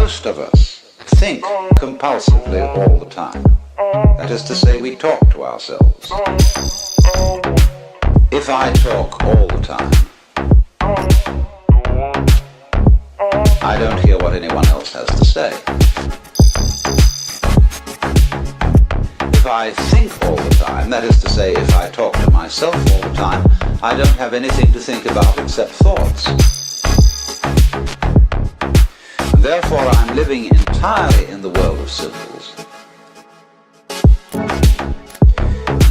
Most of us think compulsively all the time. That is to say, we talk to ourselves. If I talk all the time, I don't hear what anyone else has to say. If I think all the time, that is to say, if I talk to myself all the time, I don't have anything to think about except thoughts. Therefore, I'm living entirely in the world of symbols.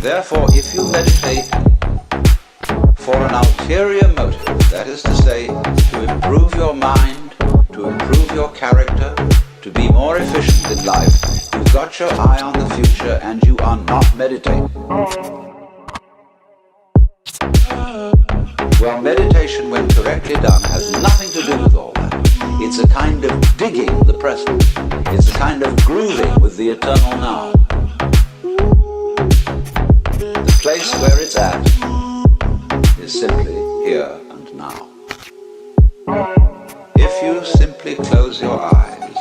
Therefore, if you meditate for an ulterior motive, that is to say, to improve your mind, to improve your character, to be more efficient in life, you've got your eye on the future and you are not meditating. Well, meditation, when correctly done, has nothing to do with all that. It's a kind of digging the present. It's a kind of grooving with the eternal now. The place where it's at is simply here and now. If you simply close your eyes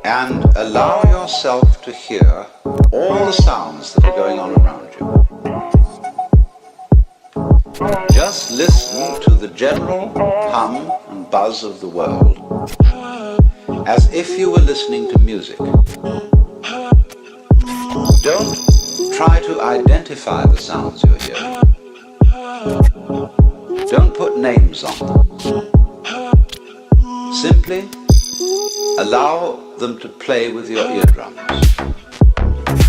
and allow yourself to hear all the sounds that are going on around you, just listen to the general hum and buzz of the world as if you were listening to music. Don't try to identify the sounds you're hearing. Don't put names on them. Simply allow them to play with your eardrums.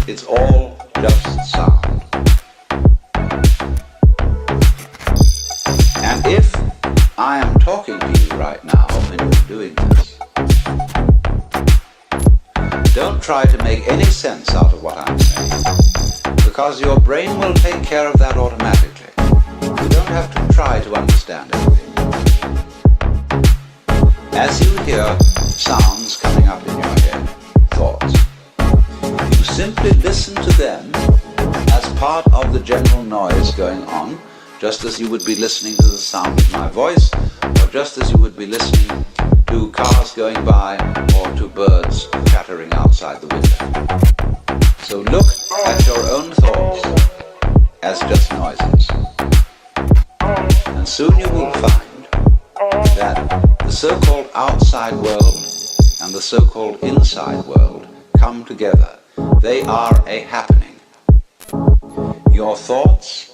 It's all just sound. And if I am talking to you right now and you're doing this, don't try to make any sense out of what I'm saying, because your brain will take care of that automatically. You don't have to try to understand everything. As you hear sounds coming up in your head, thoughts, you simply listen to them as part of the general noise going on, just as you would be listening to the sound of my voice, or just as you would be listening to cars going by, or to birds chattering outside the window. So look at your own thoughts as just noises. And soon you will find that the so-called outside world and the so-called inside world come together. They are a happening. Your thoughts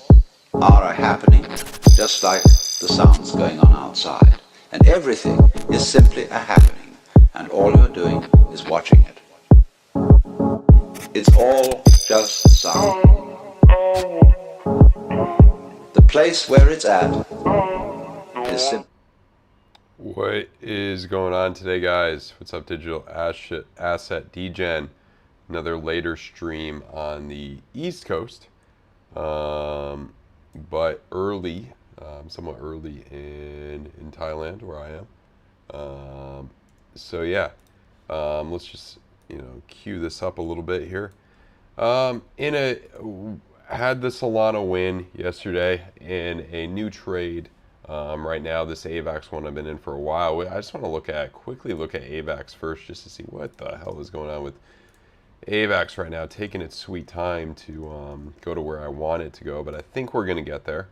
are a happening, just like the sounds going on outside. And everything is simply a happening, and all you're doing is watching it. It's all just sound. The place where it's at is simple. What is going on today, guys? What's up, Digital Asset Degen? Another later stream on the East Coast, but early, somewhat early in Thailand, where I am. So yeah, let's just cue this up a little bit here. Had the Solana win yesterday in a new trade. Right now, this AVAX one I've been in for a while. I just want to quickly look at AVAX first, just to see what the hell is going on with AVAX right now, taking its sweet time to go to where I want it to go, but I think we're going to get there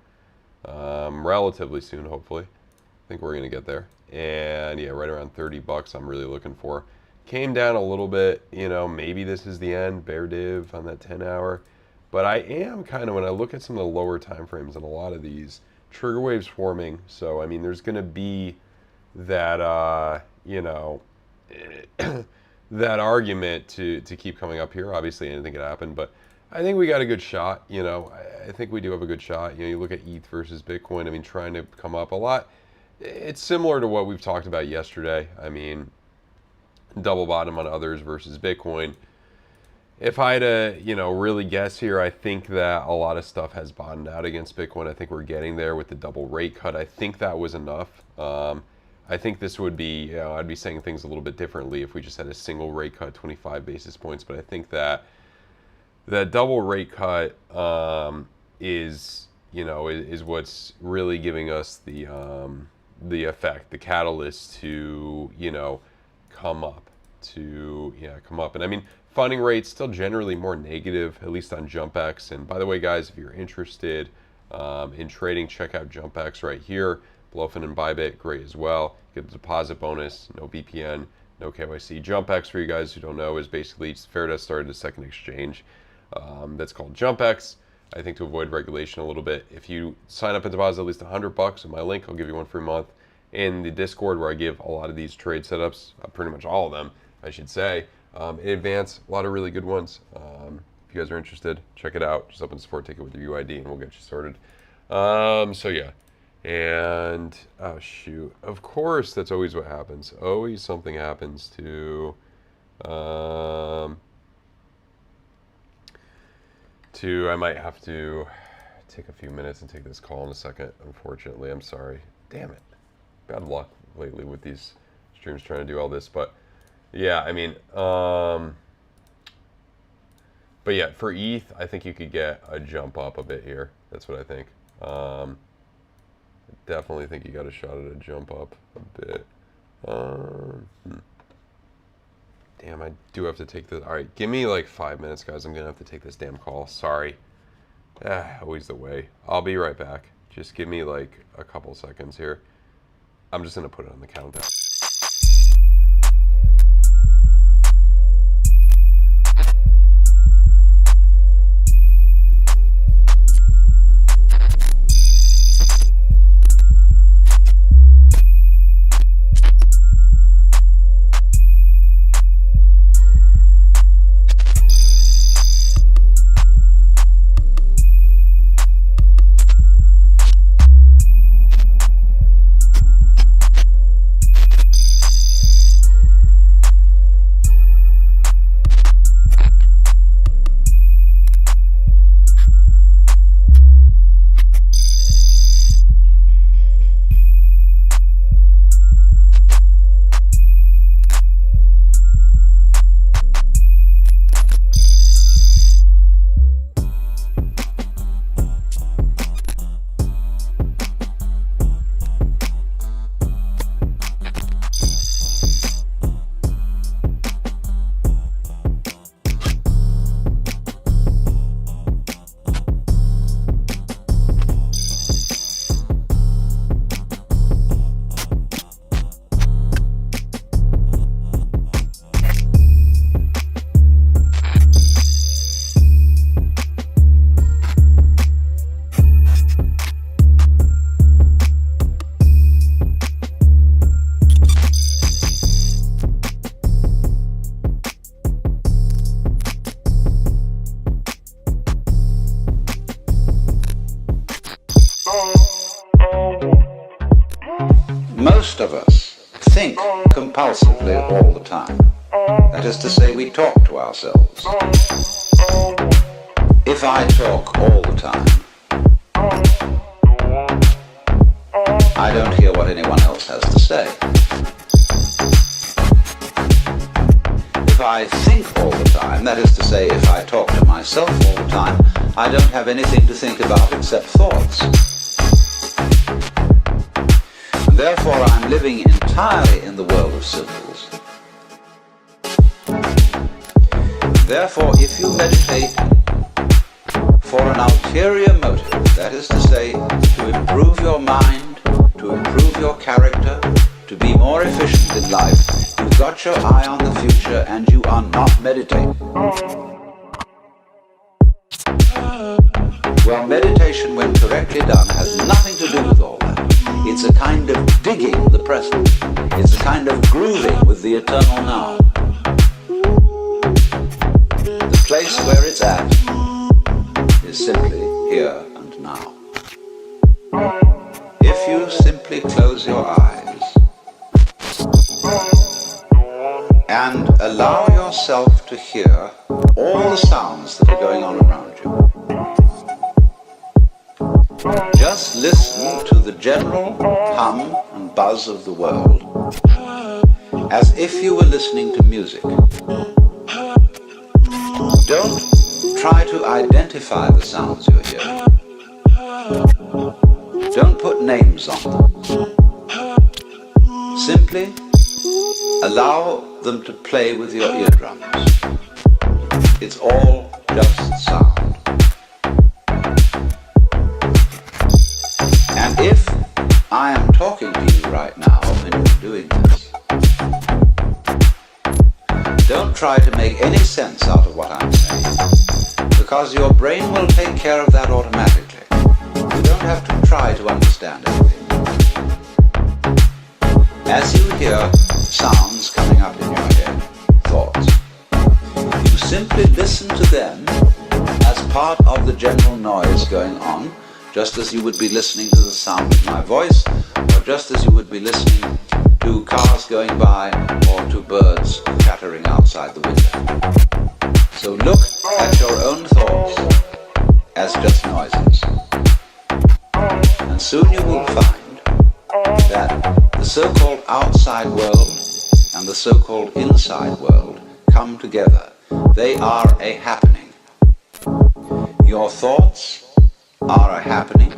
relatively soon, hopefully. I think we're going to get there. And yeah, right around 30 bucks I'm really looking for. Came down a little bit, maybe this is the end, bear div on that 10 hour. But I am kind of, when I look at some of the lower time frames and a lot of these, trigger waves forming, so I mean there's going to be that that argument to keep coming up here. Obviously anything could happen, but I think we got a good shot. I think we do have a good shot. You look at ETH versus Bitcoin, I mean, trying to come up a lot. It's similar to what we've talked about yesterday. I mean, double bottom on others versus Bitcoin. If I had to, really guess here, I think that a lot of stuff has bottomed out against Bitcoin. I think we're getting there with the double rate cut. I think that was enough. I think this would be, I'd be saying things a little bit differently if we just had a single rate cut, 25 basis points. But I think that that double rate cut is what's really giving us the the effect, the catalyst to, you know, come up, And I mean, funding rates still generally more negative, at least on JUMPEX. And by the way, guys, if you're interested in trading, check out JUMPEX right here. BloFin and Bybit, great as well. Get the deposit bonus, no VPN, no KYC. JUMPEX, for you guys who don't know, is basically Fairdesk started a second exchange that's called JUMPEX. I think to avoid regulation a little bit. If you sign up and deposit at least $100 with my link, I'll give you one free month. In the Discord, where I give a lot of these trade setups, pretty much all of them, I should say, in advance, a lot of really good ones. If you guys are interested, check it out. Just open a support ticket with your UID and we'll get you sorted. So yeah. And, oh shoot, of course, that's always what happens. Always something happens to I might have to take a few minutes and take this call in a second, unfortunately. I'm sorry. Damn it. Bad luck lately with these streams trying to do all this. But, yeah, I mean, but yeah, for ETH, I think you could get a jump up a bit here. That's what I think. Definitely think you got a shot at a jump up a bit. Damn, I do have to take this. All right, give me like 5 minutes, guys. I'm going to have to take this damn call. Sorry. Always the way. I'll be right back. Just give me like a couple seconds here. I'm just going to put it on the countdown. Most of us think compulsively all the time. That is to say, we talk to ourselves. If I talk all the time, I don't hear what anyone else has to say. If I think all the time, that is to say, if I talk to myself all the time, I don't have anything to think about except thoughts. Therefore, I'm living entirely in the world of symbols. Therefore, if you meditate for an ulterior motive, that is to say, to improve your mind, to improve your character, to be more efficient in life, you've got your eye on the future and you are not meditating. Well, meditation, when correctly done, has nothing to do with all that. It's a kind of digging the present. It's a kind of grooving with the eternal now. The place where it's at is simply here and now. If you simply close your eyes and allow yourself to hear all the sounds that are going on around you, just listen to the general hum and buzz of the world as if you were listening to music. Don't try to identify the sounds you're hearing. Don't put names on them. simply allow them to play with your eardrums. It's all just sound. And if I am talking to you right now and you're doing this, don't try to make any sense out of what I'm saying, because your brain will take care of that automatically. You don't have to try to understand anything. As you hear sounds coming up in your head, thoughts, you simply listen to them as part of the general noise going on, just as you would be listening to the sound of my voice, or just as you would be listening to cars going by or to birds chattering outside the window. So look at your own thoughts as just noises. And soon you will find that the so-called outside world and the so-called inside world come together. They are a happening. Your thoughts are a happening,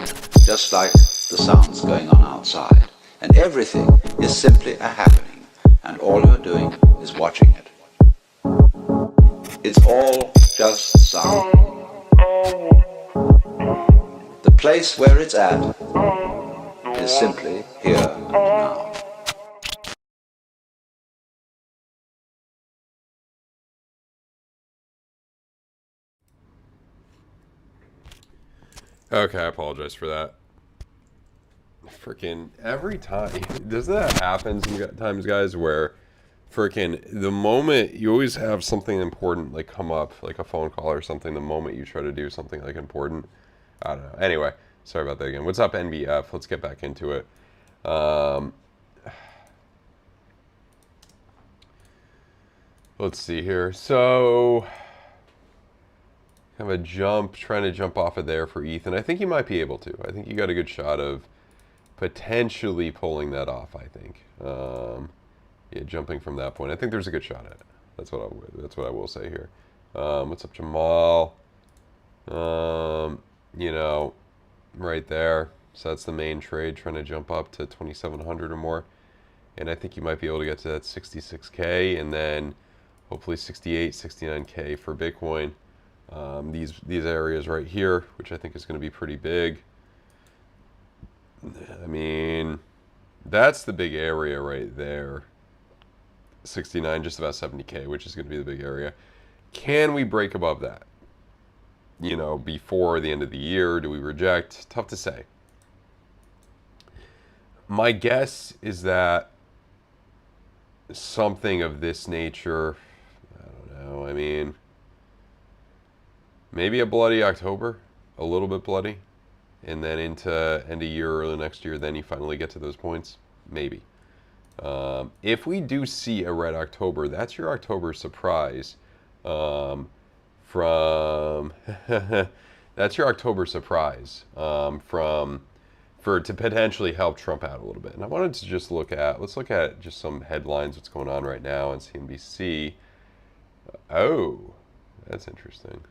just like the sounds going on outside. And everything is simply a happening, and all you're doing is watching it. It's all just sound. The place where it's at is simply here and now. Okay, I apologize for that. Freaking every time, doesn't that happen sometimes, guys, where freaking the moment you always have something important like come up, like a phone call or something, the moment you try to do something like important, I don't know. Anyway, sorry about that again. What's up, NBF? Let's get back into it. Let's see here. So have a jump, trying to jump off of there for Ethan. I think you might be able to. I think you got a good shot of potentially pulling that off, I think. Yeah, jumping from that point. I think there's a good shot at it. That's what I will say here. What's up, Jamal? You know, right there. So that's the main trade, trying to jump up to 2,700 or more. And I think you might be able to get to that 66K and then hopefully 68, 69K for Bitcoin. These areas right here, which I think is going to be pretty big. I mean, that's the big area right there. 69, just about 70K, which is going to be the big area. Can we break above that? You know, before the end of the year? Do we reject? Tough to say. My guess is that something of this nature, I don't know, I mean, maybe a bloody October, a little bit bloody, and then into end of year, early next year, then you finally get to those points, maybe. If we do see a red October, that's your October surprise that's your October surprise to potentially help Trump out a little bit. And I wanted to just let's look at just some headlines, what's going on right now on CNBC. Oh, that's interesting.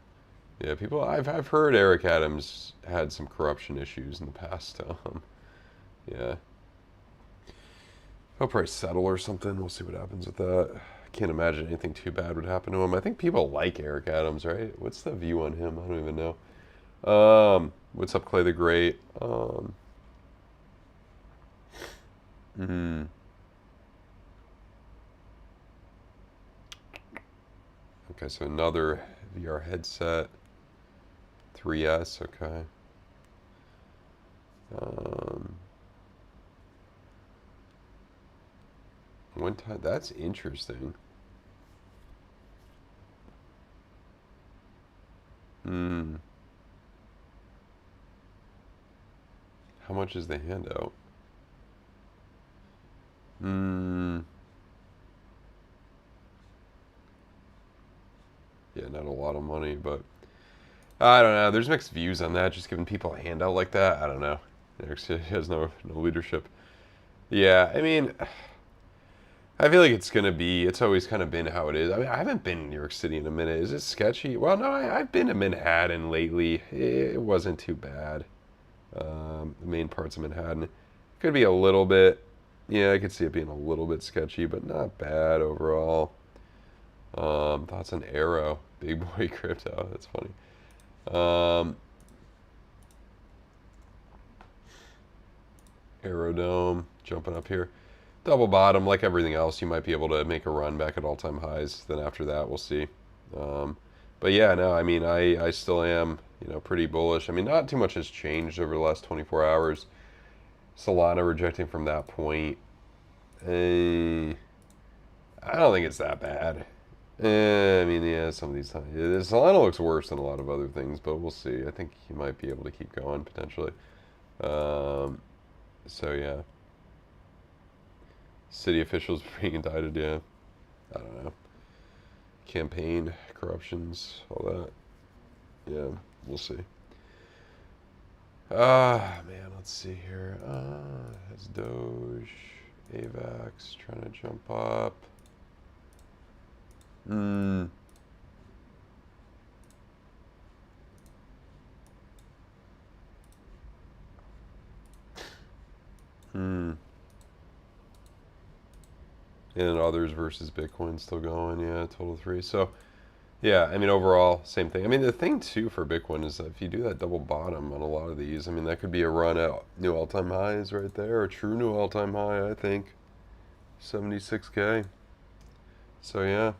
Yeah, people, I've heard Eric Adams had some corruption issues in the past. Yeah. He'll probably settle or something. We'll see what happens with that. I can't imagine anything too bad would happen to him. I think people like Eric Adams, right? What's the view on him? I don't even know. What's up, Clay the Great? Okay, so another VR headset. 3S, okay. One time, that's interesting. How much is the handout? Yeah, not a lot of money, but I don't know. There's mixed views on that. Just giving people a handout like that, I don't know. He has no leadership. Yeah, I mean, I feel like it's always kind of been how it is. I mean, I haven't been in New York City in a minute. Is it sketchy? Well, no, I've been to Manhattan lately. It wasn't too bad. The main parts of Manhattan. Could be a little bit Yeah, I could see it being a little bit sketchy, but not bad overall. Thoughts on Arrow, big boy crypto. That's funny. Aerodome jumping up here. Double bottom, like everything else, you might be able to make a run back at all-time highs. Then after that, we'll see. But yeah, no, I mean, I still am, pretty bullish. I mean, not too much has changed over the last 24 hours. Solana rejecting from that point. I don't think it's that bad. I mean, yeah, some of these times. Solana looks worse than a lot of other things, but we'll see. I think he might be able to keep going, potentially. So, yeah. City officials being indicted, yeah. I don't know. Campaign, corruptions, all that. Yeah, we'll see. Man, let's see here. Has Doge, AVAX trying to jump up. Hmm. And others versus Bitcoin still going, yeah, total 3. So, yeah, I mean, overall, same thing. I mean, the thing, too, for Bitcoin is that if you do that double bottom on a lot of these, I mean, that could be a run at new all-time highs right there, a true new all-time high, I think. 76K. So, yeah.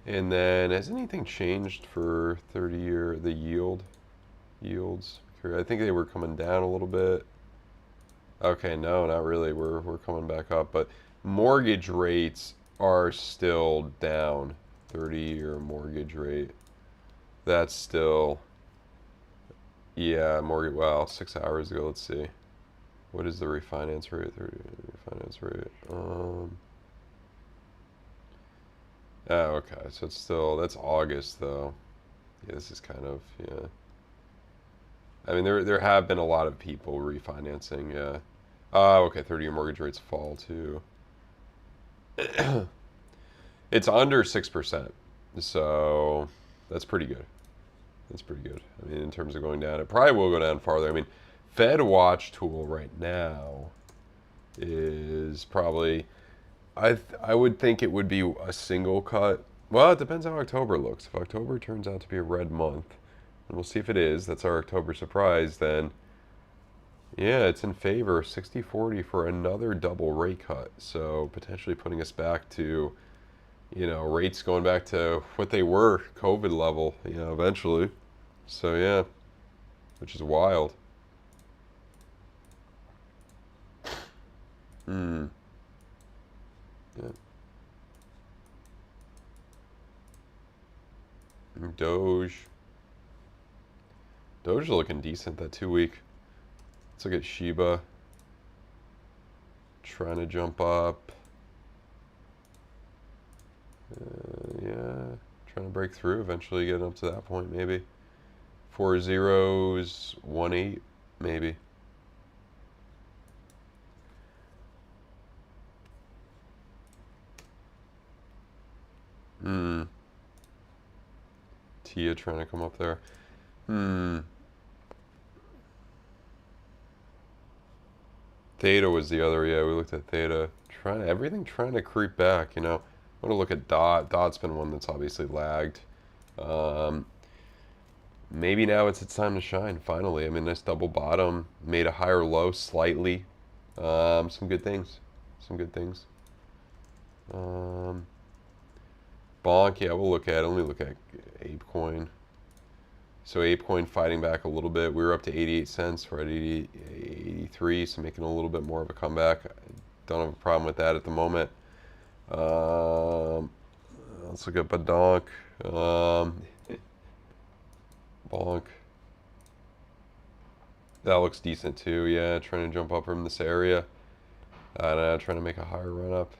And then, has anything changed for 30-year, the yields? I think they were coming down a little bit. Okay, no, not really. We're coming back up, but mortgage rates are still down. 30-year mortgage rate. That's still, yeah, mortgage. Well, 6 hours ago. Let's see. What is the refinance rate? 30 refinance rate. Oh, okay. So it's still, that's August though. Yeah, this is kind of, yeah. I mean, there have been a lot of people refinancing. Yeah. Oh, okay. 30-year mortgage rates fall too. It's under 6%, so that's pretty good. That's pretty good. I mean, in terms of going down, it probably will go down farther. I mean, Fed Watch tool right now is probably, I would think it would be a single cut. Well, it depends how October looks. If October turns out to be a red month, and we'll see if it is, that's our October surprise, then yeah, it's in favor, 60-40 for another double rate cut. So potentially putting us back to, rates going back to what they were, COVID level, eventually. So yeah, which is wild. Hmm. Yeah. Doge. Doge is looking decent, that 2 week. Let's look at Shiba. Trying to jump up. Yeah, trying to break through, eventually getting up to that point, maybe. 4 zeros, 1 8, maybe. Tia trying to come up there. Theta was the other, yeah, we looked at Theta. Everything trying to creep back, I want to look at Dot. Dot's been one that's obviously lagged. Maybe now it's its time to shine, finally. I mean, this double bottom made a higher low slightly. Some good things. Some good things. Bonk, yeah, we'll look at it. Let me look at ApeCoin. So ApeCoin fighting back a little bit. We were up to 88 cents. We're at 83, so making a little bit more of a comeback. Don't have a problem with that at the moment. Let's look at Badonk. Bonk. That looks decent too. Yeah, trying to jump up from this area. Trying to make a higher run up.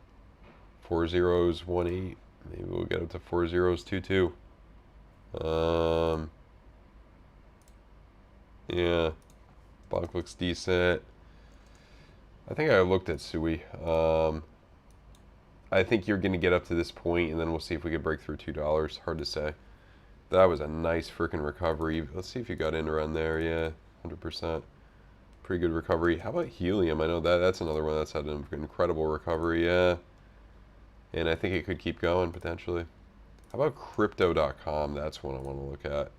4 zeros, 1 8. Maybe we'll get up to 4 zeros, 2 2. Yeah, Bonk looks decent. I think I looked at Sui. I think you're going to get up to this point, and then we'll see if we can break through $2. Hard to say. That was a nice freaking recovery. Let's see if you got in around there. Yeah, 100%. Pretty good recovery. How about helium? I know that's another one that's had an incredible recovery. Yeah. And I think it could keep going potentially. How about crypto.com? That's one I want to look at.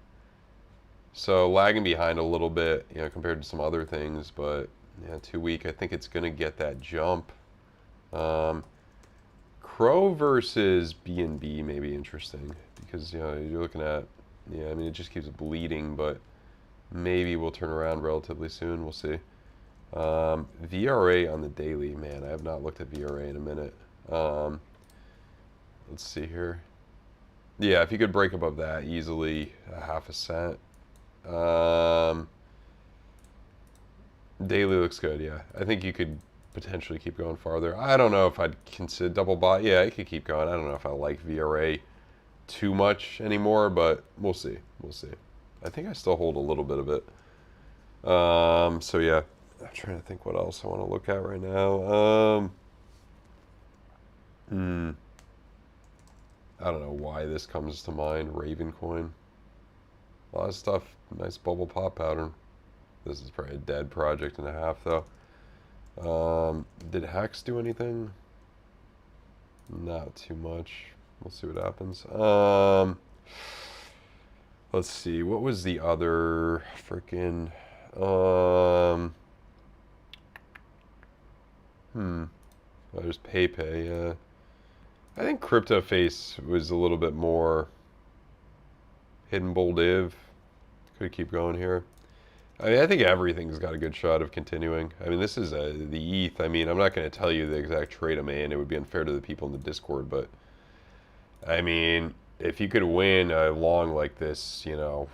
So lagging behind a little bit, you know, compared to some other things, but yeah, too weak. I think it's going to get that jump. Crow versus BNB may be interesting because, you know, you're looking at, yeah, I mean, it just keeps bleeding, but maybe we'll turn around relatively soon. We'll see. VRA on the daily, man, I have not looked at VRA in a minute. Let's see here. Yeah, if you could break above that easily, a half a cent. Daily looks good, yeah. I think you could potentially keep going farther. I don't know if I'd consider double bot. Yeah, it could keep going. I don't know if I like VRA too much anymore, but we'll see. We'll see. I think I still hold a little bit of it. So yeah, I'm trying to think what else I want to look at right now. I don't know why this comes to mind. Raven coin. A lot of stuff. Nice bubble pop pattern. This is probably a dead project and a half though. Did Hex do anything? Not too much. We'll see what happens. Let's see. What was the other freaking? Oh, there's PayPay. Yeah. I think CryptoFace was a little bit more hidden bull div. Could keep going here. I mean, I think everything's got a good shot of continuing. I mean, this is the ETH. I mean, I'm not going to tell you the exact trade I'm in. It would be unfair to the people in the Discord. But, I mean, if you could win a long like this, you know,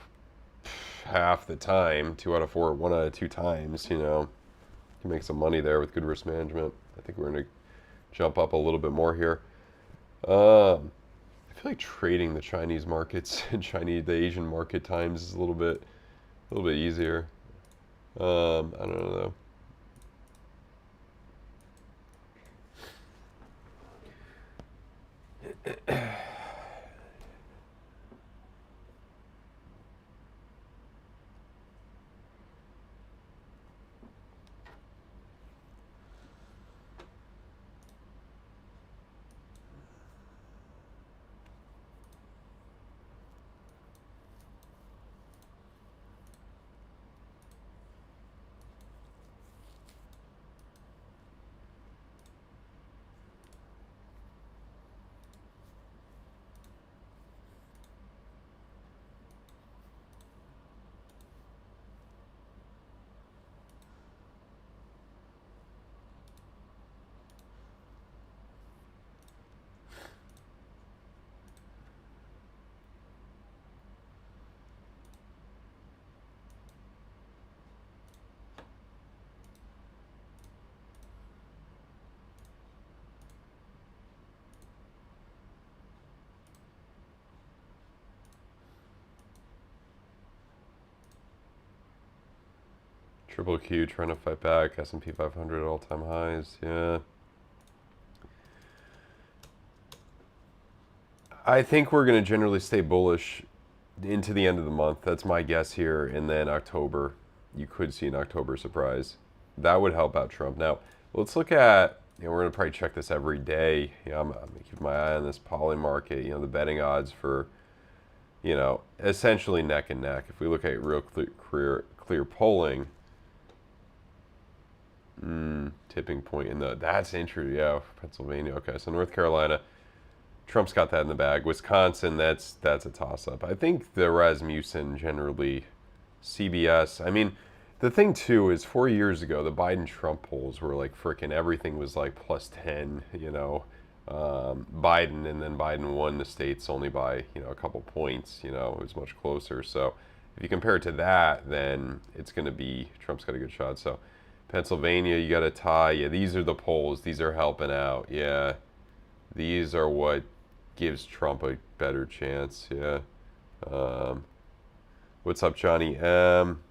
half the time, 2 out of 4, 1 out of 2 times, you know, you can make some money there with good risk management. I think we're going to jump up a little bit more here. I feel like trading the Chinese markets and the Asian market times is a little bit easier. I don't know though. Triple Q trying to fight back. S&P 500 at all-time highs. Yeah. I think we're going to generally stay bullish into the end of the month. That's my guess here. And then October, you could see an October surprise. That would help out Trump. Now, let's look at, you know, we're going to probably check this every day. You know, I'm going to keep my eye on this poly market, you know, the betting odds for, you know, essentially neck and neck. If we look at real clear polling, tipping point in that's interesting. Yeah, Pennsylvania. Okay, so North Carolina, Trump's got that in the bag. Wisconsin, that's a toss-up. I think the Rasmussen generally, CBS. I mean, the thing too is 4 years ago the Biden-Trump polls were like freaking everything was like +10. You know, Biden, and then Biden won the states only by, you know, a couple points. You know, it was much closer. So if you compare it to that, then it's going to be Trump's got a good shot. So Pennsylvania, you got a tie. Yeah, these are the polls. These are helping out. Yeah, these are what gives Trump a better chance. Yeah. What's up, Johnny M?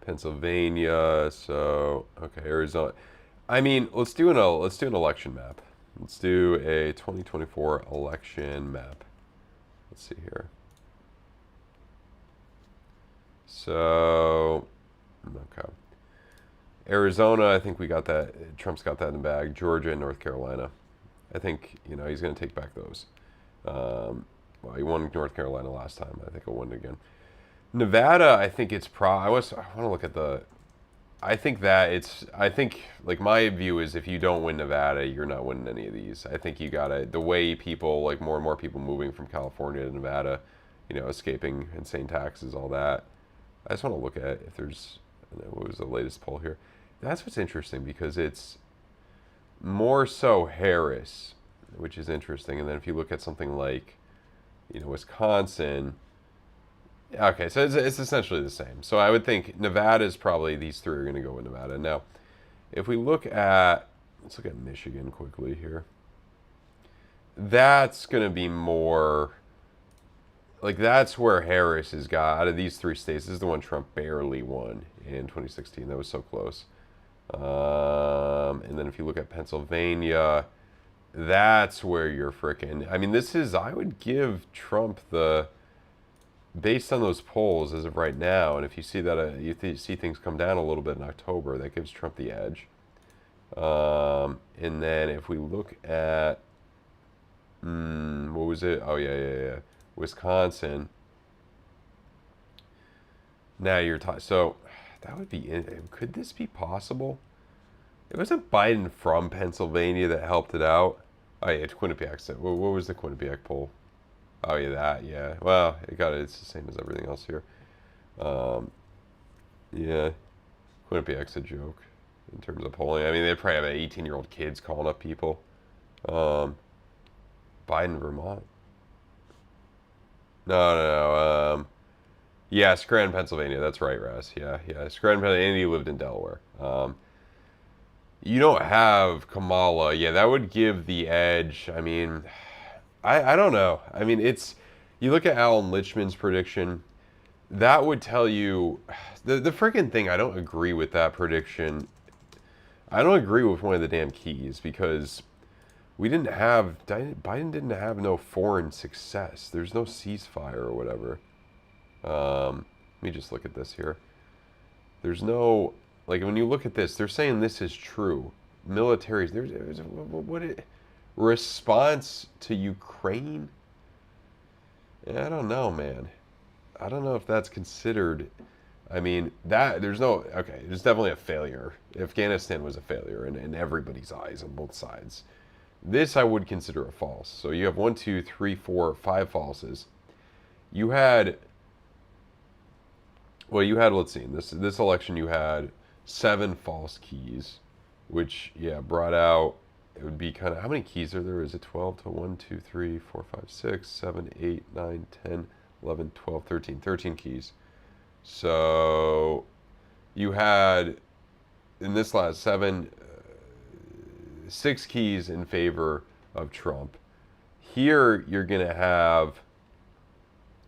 Pennsylvania. So okay, Arizona. I mean, let's do an election map. Let's do a 2024 election map. Let's see here. So Okay. Arizona, I think we got that. Trump's got that in the bag. Georgia and North Carolina. I think, you know, he's going to take back those. Well, he won North Carolina last time. I think he'll win again. Nevada, I think it's I want to look at the. I think that it's. I think, like, my view is if you don't win Nevada, you're not winning any of these. I think you gotta. The way people, like, more and more people moving from California to Nevada, you know, escaping insane taxes, all that. I just want to look at if there's. What was the latest poll here? That's what's interesting because it's more so Harris, which is interesting. And then if you look at something like, you know, Wisconsin. Okay, so it's essentially the same. So I would think Nevada is probably, these three are going to go with Nevada. Now, if we look at, let's look at Michigan quickly here. That's going to be more, like, that's where Harris has got, out of these three states, this is the one Trump barely won in 2016. That was so close. And then if you look at Pennsylvania, that's where you're frickin', I mean, this is, I would give Trump the, based on those polls as of right now, and if you see that see things come down a little bit in October, that gives Trump the edge. And then if we look at, what was it? Oh, yeah. Wisconsin. Now you're talking, so that would be, could this be possible? It wasn't Biden from Pennsylvania that helped it out. Oh, yeah, Quinnipiac. What was the Quinnipiac poll? Oh, yeah, that, yeah. Well, it's the same as everything else here. Yeah, Quinnipiac's a joke in terms of polling. I mean, they probably have 18-year-old kids calling up people. Biden, Vermont. No. Yeah, Scranton, Pennsylvania. That's right, Russ. Yeah. Scranton, Pennsylvania. And he lived in Delaware. You don't have Kamala. Yeah, that would give the edge. I mean, I don't know. I mean, it's, you look at Alan Lichtman's prediction, that would tell you, the freaking thing, I don't agree with that prediction. I don't agree with one of the damn keys because Biden didn't have no foreign success. There's no ceasefire or whatever. Let me just look at this here. There's no, like, when you look at this, they're saying this is true. Militaries, response to Ukraine? Yeah, I don't know, man. I don't know if that's considered. I mean, there's definitely a failure. Afghanistan was a failure in everybody's eyes on both sides. This I would consider a false. So you have 1, 2, 3, 4, 5 falses. You had, let's see, in this election you had 7 false keys, which, yeah, brought out, it would be kind of, how many keys are there? Is it 12 to 1, 2, 3, 4, 5, 6, 7, 8, 9, 10, 11, 12, 13. 13 keys. So you had, in this last 6 keys in favor of Trump. Here you're going to have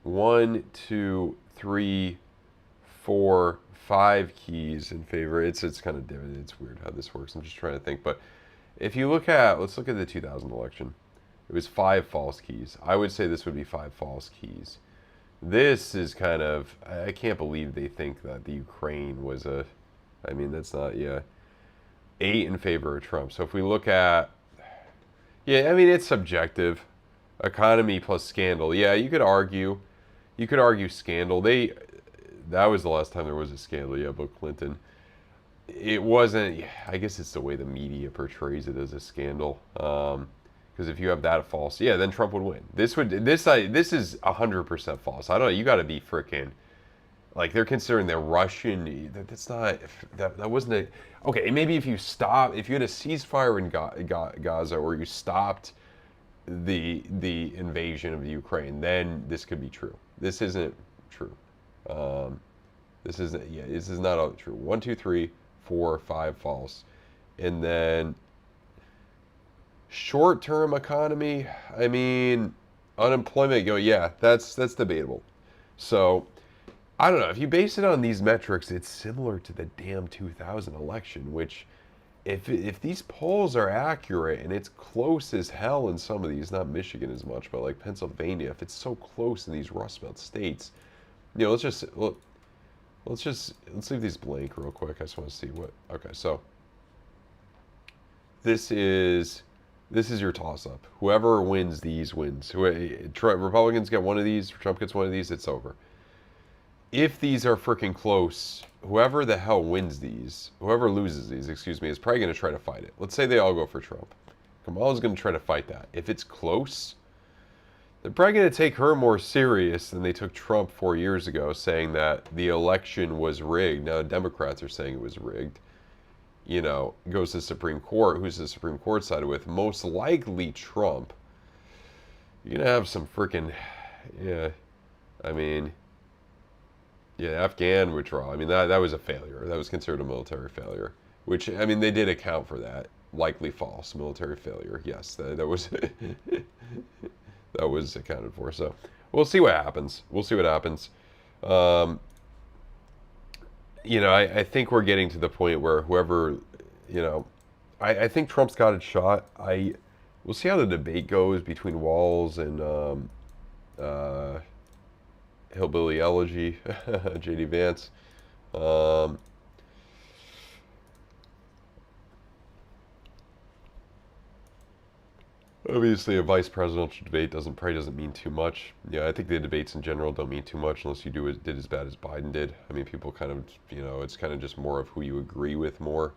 1, 2, 3, 4, 5 keys in favor. It's kind of different. It's weird how this works. I'm just trying to think. But if you look at, let's look at the 2000 election. It was 5 false keys. I would say this would be 5 false keys. This is kind of, I can't believe they think that the Ukraine was I mean, that's not, yeah. 8 in favor of Trump. So if we look at, yeah, I mean, it's subjective. Economy plus scandal. Yeah, you could argue scandal. That was the last time there was a scandal, yeah, about Clinton. It wasn't, I guess it's the way the media portrays it as a scandal. Because if you have that false, yeah, then Trump would win. This is 100% false. I don't know, you got to be freaking, like, they're considering the Russian, that's not, that wasn't okay, maybe if you had a ceasefire in Gaza, or you stopped the invasion of the Ukraine, then this could be true. This isn't true. This is not all true. 1, 2, 3, 4, 5 false. And then short-term economy, I mean, unemployment, yeah, that's debatable. So I don't know, if you base it on these metrics, it's similar to the damn 2000 election, which if these polls are accurate, and it's close as hell in some of these, not Michigan as much, but like Pennsylvania, if it's so close in these Rust Belt states, let's just look. let's leave these blank real quick. I just want to see what. Okay, so this is your toss-up. Whoever wins these wins. Republicans get one of these, Trump gets one of these, it's over. If these are freaking close, whoever the hell wins these, whoever loses these, excuse me, is probably going to try to fight it. Let's say they all go for Trump. Kamala's going to try to fight that. If it's close, they're probably going to take her more serious than they took Trump 4 years ago, saying that the election was rigged. Now the Democrats are saying it was rigged. You know, goes to the Supreme Court. Who's the Supreme Court sided with? Most likely Trump. You're going to have some freaking, yeah, I mean, yeah, Afghan withdrawal. I mean, that was a failure. That was considered a military failure. Which, I mean, they did account for that. Likely false. Military failure. Yes, that was that was accounted for. So, we'll see what happens. We'll see what happens. You know, I think we're getting to the point where whoever, you know, I think Trump's got it shot. We'll see how the debate goes between Walz and Hillbilly Elegy, J.D. Vance. Obviously, a vice presidential debate probably doesn't mean too much. Yeah, I think the debates in general don't mean too much unless you did as bad as Biden did. I mean, people kind of, you know, it's kind of just more of who you agree with more,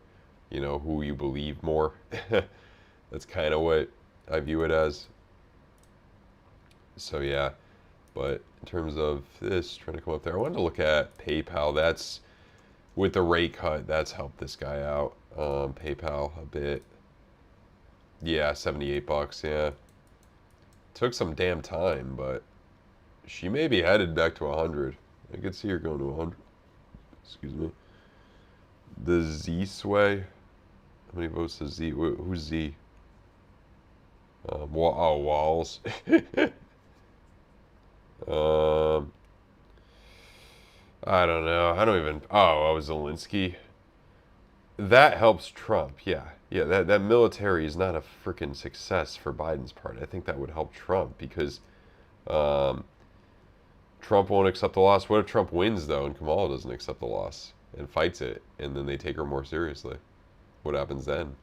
you know, who you believe more. That's kind of what I view it as. So yeah, but in terms of this, trying to come up there, I wanted to look at PayPal. That's with the rate cut, that's helped this guy out. PayPal a bit. Yeah, 78 bucks, yeah. Took some damn time, but she may be headed back to 100. I could see her going to 100. Excuse me. The Z Sway. How many votes does Z? Who's Z? Walls. I don't know. I don't even. Oh, Zelensky. That helps Trump, yeah. Yeah, that military is not a freaking success for Biden's part. I think that would help Trump because Trump won't accept the loss. What if Trump wins, though, and Kamala doesn't accept the loss and fights it, and then they take her more seriously? What happens then?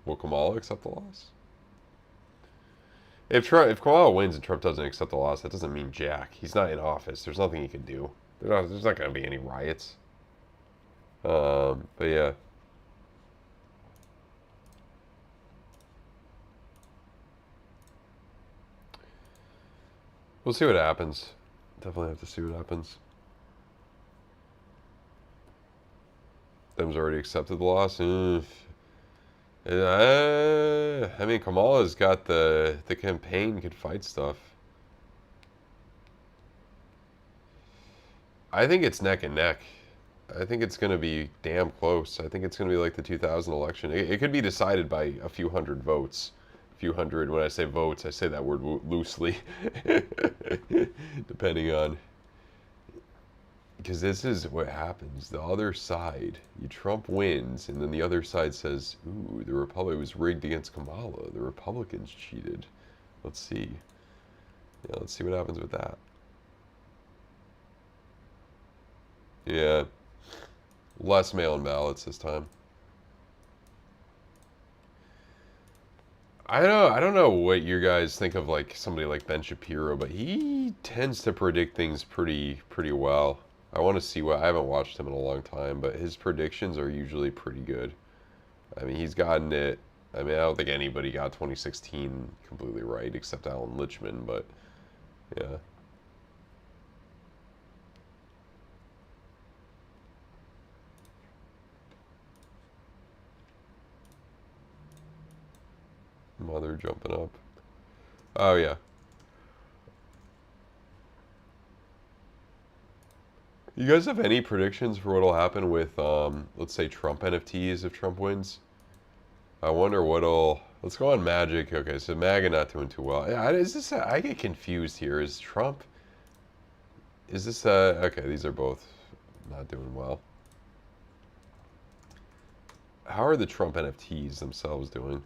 Will Kamala accept the loss? If Kamala wins and Trump doesn't accept the loss, that doesn't mean jack. He's not in office. There's nothing he can do. There's not going to be any riots. But yeah. We'll see what happens. Definitely have to see what happens. Them's already accepted the loss. I mean, Kamala's got the campaign could fight stuff. I think it's neck and neck. I think it's going to be damn close. I think it's going to be like the 2000 election. It could be decided by a few hundred votes. A few hundred. When I say votes, I say that word loosely. Depending on... Because this is what happens. The other side, Trump wins, and then the other side says, ooh, the Republic was rigged against Kamala. The Republicans cheated. Let's see. Yeah, let's see what happens with that. Yeah. Less mail-in ballots this time. I don't know what you guys think of like somebody like Ben Shapiro, but he tends to predict things pretty well. I want to see what I haven't watched him in a long time, but his predictions are usually pretty good. I mean, he's gotten it. I mean, I don't think anybody got 2016 completely right except Alan Lichtman, but yeah. Mother jumping up. Oh, yeah. You guys have any predictions for what'll happen with, let's say, Trump NFTs if Trump wins? I wonder what'll... Let's go on Magic. Okay, so MAGA not doing too well. I get confused here. Is Trump... Is this... Okay, these are both not doing well. How are the Trump NFTs themselves doing?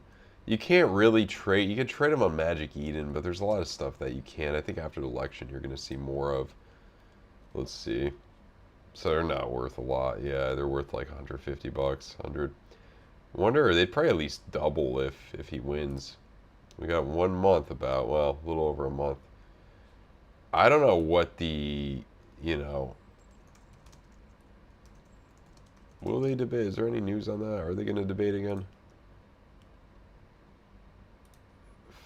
You can't really trade... You can trade them on Magic Eden, but there's a lot of stuff that you can't. I think after the election, you're going to see more of... Let's see. So they're not worth a lot. Yeah, they're worth like 150 bucks, 100. Wonder they'd probably at least double if he wins. We got 1 month about, well, a little over a month. I don't know what the, you know, will they debate? Is there any news on that? Are they going to debate again?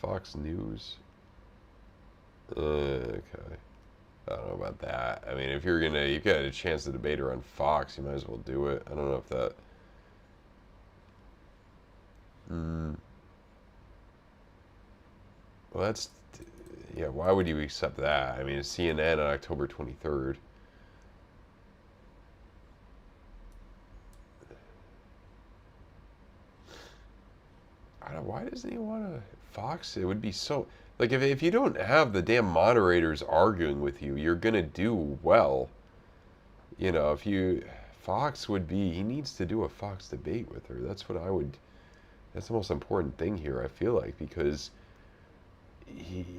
Fox News. Okay. I don't know about that. I mean, if you've got a chance to debate her on Fox, you might as well do it. I don't know if that. Well, that's, yeah, why would you accept that? I mean, it's CNN on October 23rd. I don't, why doesn't he want to Fox? It would be so, like, if you don't have the damn moderators arguing with you, you're going to do well. You know, if you, Fox would be, he needs to do a Fox debate with her. That's what I would, that's the most important thing here, I feel like, because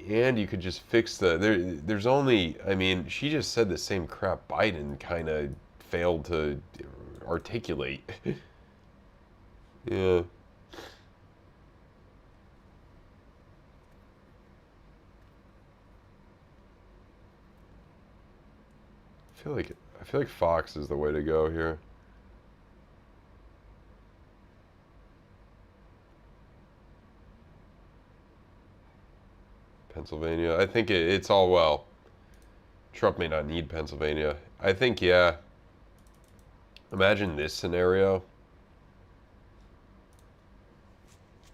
and you could just fix there's only, I mean, she just said the same crap Biden kind of failed to articulate. Yeah. I feel like Fox is the way to go here. Pennsylvania. I think it's all well. Trump may not need Pennsylvania. I think, yeah. Imagine this scenario.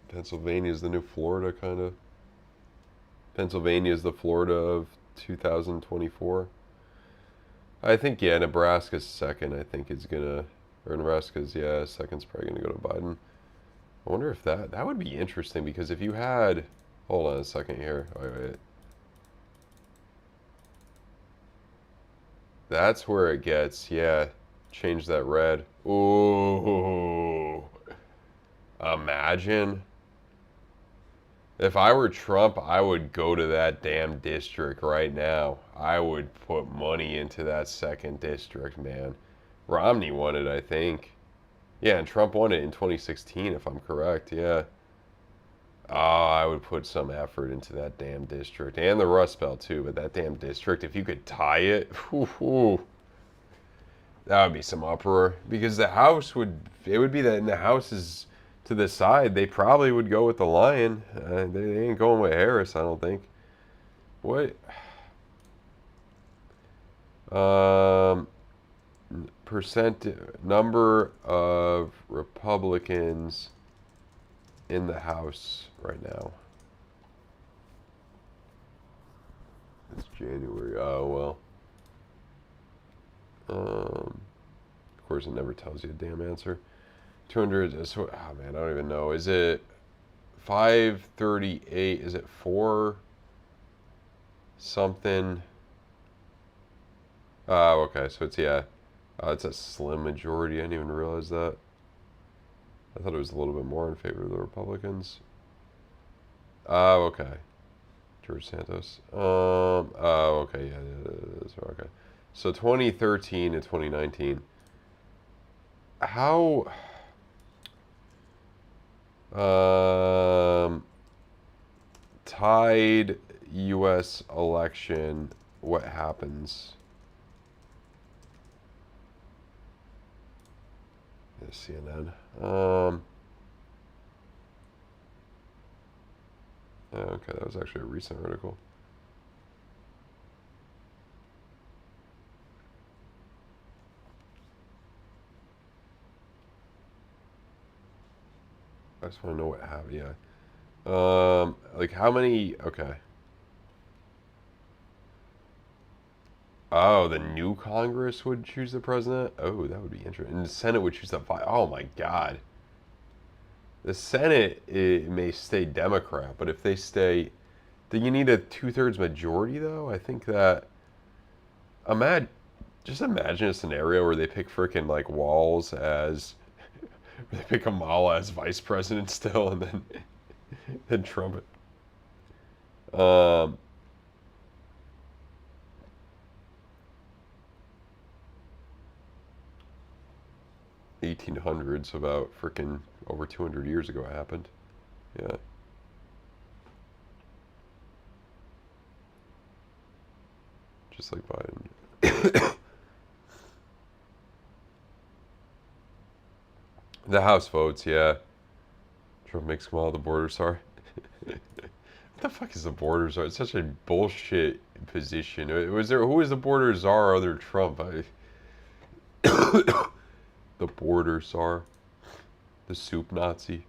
Pennsylvania is the new Florida, kind of. Pennsylvania is the Florida of 2024. I think, yeah, Nebraska's second. I think it's gonna, or Nebraska's, yeah, second's probably gonna go to Biden. I wonder if that would be interesting, because if you had, hold on a second here. Wait. That's where it gets, yeah. Change that red. Ooh. Imagine. If I were Trump, I would go to that damn district right now. I would put money into that second district, man. Romney won it, I think. Yeah, and Trump won it in 2016, if I'm correct, yeah. Oh, I would put some effort into that damn district. And the Rust Belt, too. But that damn district, if you could tie it, whew, that would be some uproar. Because the House would, it would be that in the House is to the side, they probably would go with the Lion. They ain't going with Harris, I don't think. What? Number of Republicans in the House right now. It's January. Oh, well. Of course, it never tells you a damn answer. 200, oh man, I don't even know. Is it 538? Is it 4 something? Oh, okay, so it's, yeah. It's a slim majority. I didn't even realize that. I thought it was a little bit more in favor of the Republicans. Oh, okay. George Santos. Oh, okay, yeah, okay. So 2013 and 2019. How... tied U.S. election, what happens? Yeah, CNN. Okay, that was actually a recent article. I just want to know what happened. Yeah. Like how many? Okay. Oh, the new Congress would choose the president? Oh, that would be interesting. And the Senate would choose the vice. Oh my God. The Senate, it may stay Democrat, but if they stay, do you need a 2/3 majority though? I think that. Just imagine a scenario where they pick frickin' like Walls as, they pick Kamala as vice president still, and then Trump. Um, 1800s, about freaking over 200 years ago it happened. Yeah. Just like Biden. The House votes, yeah. Trump makes Kamala the border czar. What the fuck is the border czar? It's such a bullshit position. Who was the border czar other Trump? The border czar. The soup Nazi.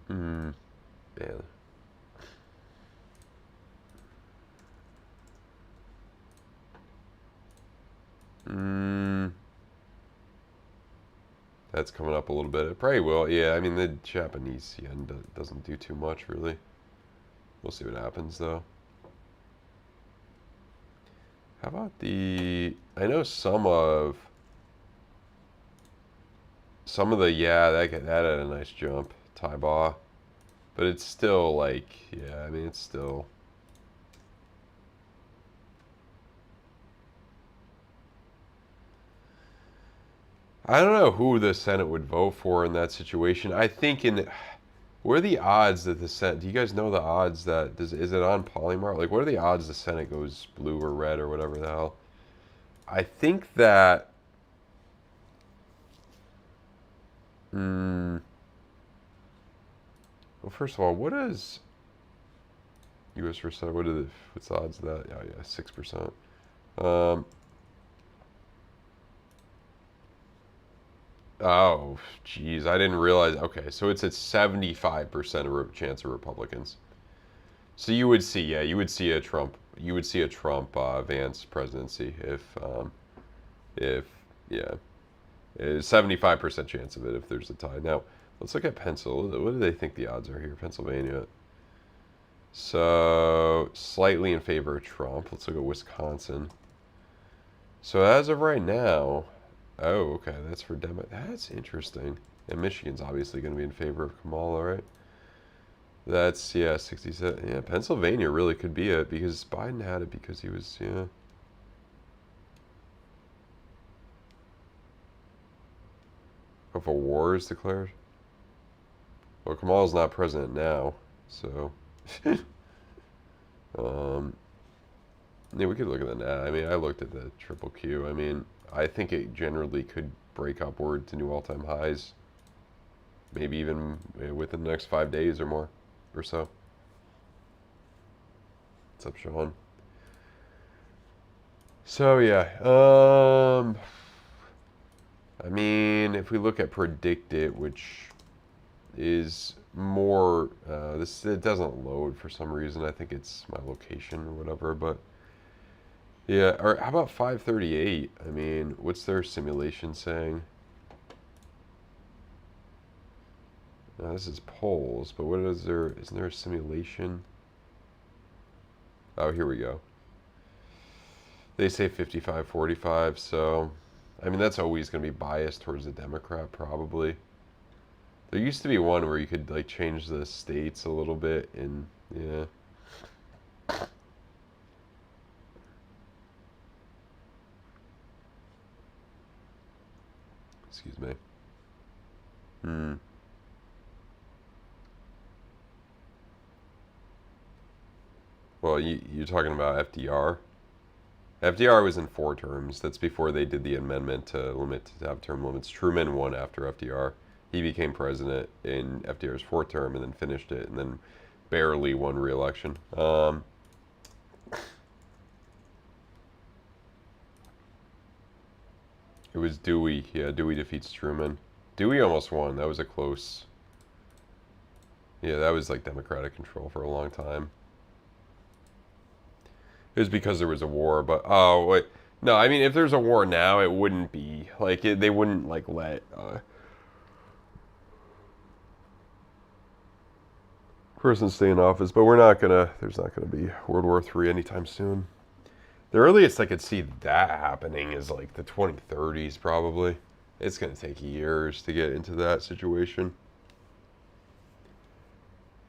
Yeah. That's coming up a little bit. It probably will. Yeah, I mean, the Japanese yen doesn't do too much, really. We'll see what happens, though. How about the... I know some of the... Yeah, that had a nice jump. Thai baht. But it's still, like... Yeah, I mean, it's still... I don't know who the Senate would vote for in that situation. I think what are the odds that the Senate... Do you guys know the odds that... is it on Polymart? Like, what are the odds the Senate goes blue or red or whatever the hell? I think that... Well, first of all, what is... U.S. versus Senate? What's the odds of that? Oh, yeah, 6%. Oh, geez, I didn't realize. Okay, so it's at 75% chance of Republicans. So you would see, yeah, you would see a Trump Vance presidency if yeah, 75% chance of it if there's a tie. Now let's look at Pennsylvania. What do they think the odds are here? Pennsylvania. So slightly in favor of Trump. Let's look at Wisconsin. So as of right now. Oh, okay, that's for Democrats. That's interesting. And Michigan's obviously going to be in favor of Kamala, right? That's, yeah, 67. Yeah, Pennsylvania really could be it because Biden had it because he was, yeah. If a war is declared? Well, Kamala's not president now, so. Yeah, we could look at that. I mean, I looked at the triple Q. I mean, I think it generally could break upward to new all-time highs. Maybe even within the next 5 days or more, or so. What's up, Sean? So yeah, I mean, if we look at Predicted, which is more, it doesn't load for some reason. I think it's my location or whatever, but. Yeah, or how about 538? I mean, what's their simulation saying? Now, this is polls, but what is there? Isn't there a simulation? Oh, here we go. They say 55-45, so I mean that's always going to be biased towards the Democrat, probably. There used to be one where you could like change the states a little bit, and yeah. Excuse me. Well, you're talking about FDR? FDR was in 4 terms. That's before they did the amendment to have term limits. Truman won after FDR. He became president in FDR's 4th term and then finished it and then barely won re-election. It was Dewey. Yeah, Dewey defeats Truman. Dewey almost won. That was a close... Yeah, that was like Democratic control for a long time. It was because there was a war, but... Oh, wait. No, I mean, if there's a war now, it wouldn't be... Like, they wouldn't, like, let... person stay in office, but we're not gonna... There's not gonna be World War III anytime soon. The earliest I could see that happening is like the 2030s, probably. It's going to take years to get into that situation.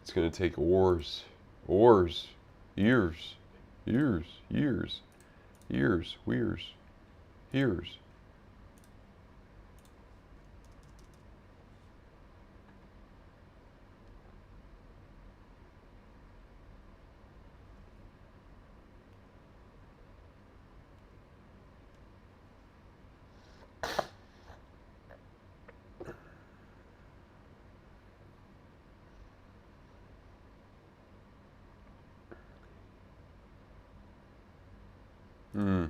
It's going to take years, years, years, years, years. Hmm.